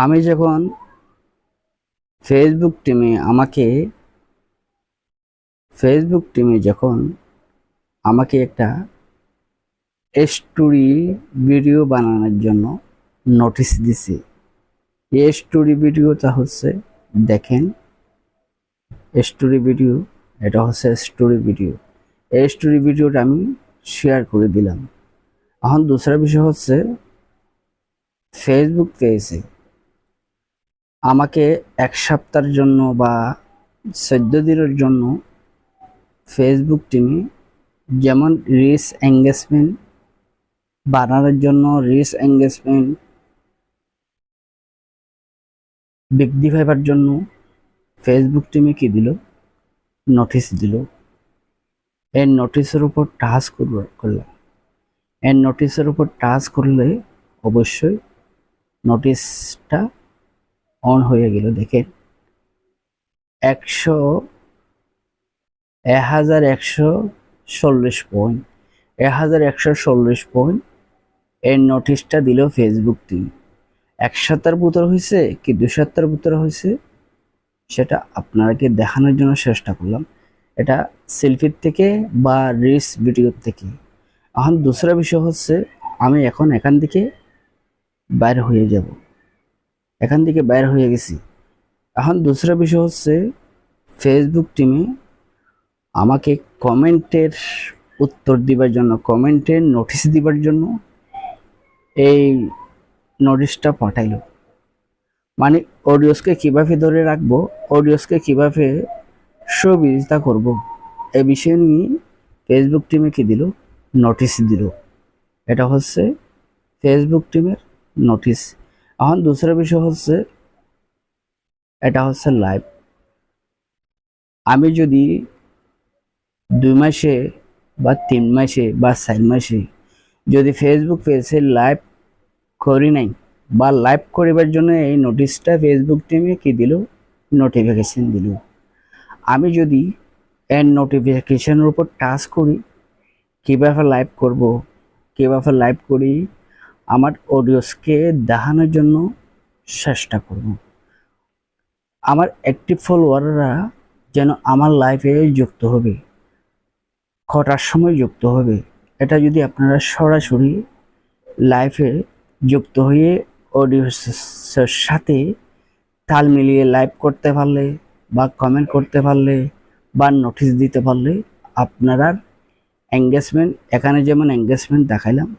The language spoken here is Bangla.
আমি যখন ফেসবুক টিমে যখন আমাকে একটা স্টোরি ভিডিও বানানোর জন্য নোটিশ দিছে। এই স্টোরি ভিডিওটা হচ্ছে, দেখেন, স্টোরি ভিডিও, এটা হচ্ছে স্টোরি ভিডিও। এই স্টোরি ভিডিওটা আমি শেয়ার করে দিলাম। এখন দুসরা বিষয় হচ্ছে, ফেসবুক পেয়েছে আমাকে 1 সপ্তাহের জন্য বা 14 দিনের জন্য ফেসবুক টিমে যেমন রিচ এঙ্গেজমেন্ট বাড়ানোর জন্য বৃদ্ধি পাইবার জন্য ফেসবুক টিমে কি দিল, নোটিশ দিল। এর নোটিশের উপর করলাম। এর নোটিশের উপর টাচ করলে অবশ্যই নোটিশটা অন হয়ে গেল। দেখেন, 1140 পয়েন্ট, 1140 পয়েন্ট এর নোটিশটা দিল ফেসবুক টিম। 1 সপ্তাহের ভিতর হয়েছে কি 2 সপ্তাহের ভিতরে হয়েছে, সেটা আপনাকে দেখানোর জন্য চেষ্টা করলাম। এটা সেলফির থেকে বা রিলস ভিডিওর থেকে। এখন দুসরা বিষয় হচ্ছে, আমি এখন এখান থেকে বাইর হয়ে যাব, এখান থেকে বাইর হয়ে গেছি। এখন দুসরা বিষয় হচ্ছে, ফেসবুক টিমে আমাকে কমেন্টের উত্তর দিবার জন্য, কমেন্টের নোটিশ দিবার জন্য এই নোটিশটা পাঠাইলো। মানে অডিওসকে কিভাবে ধরে রাখবো, অডিওসকে কিভাবে সুবিধা করব, এই বিষয় নিয়ে ফেসবুক টিমে কি দিল, নোটিশ দিল। এটা হচ্ছে ফেসবুক টিমের নোটিশ। এখন দুসরা বিষয় হচ্ছে, এটা হচ্ছে লাইভ। আমি যদি 2 মাসে বা 3 মাসে বা 4 মাসে যদি ফেসবুক পেজে লাইভ করি নাই বা লাইভ করিবার জন্য এই নোটিশটা ফেসবুক টিমে কি দিল, নোটিফিকেশন দিল। আমি যদি এর নোটিফিকেশনের উপর টাচ করি, কীভাবে লাইভ করব, কীভাবে লাইভ করি আমার অডিওসকে দেখানোর জন্য চেষ্টা করব। আমার অ্যাক্টিভ ফলোয়াররা যেন আমার লাইফে যুক্ত হবে, কটার সময় যুক্ত হবে, এটা যদি আপনারা সরাসরি লাইফে যুক্ত হয়ে অডিওসের সাথে তাল মিলিয়ে লাইভ করতে পারলে বা কমেন্ট করতে পারলে বা নোটিশ দিতে পারলে আপনারা এঙ্গেজমেন্ট, এখানে যেমন এঙ্গেজমেন্ট দেখাইলাম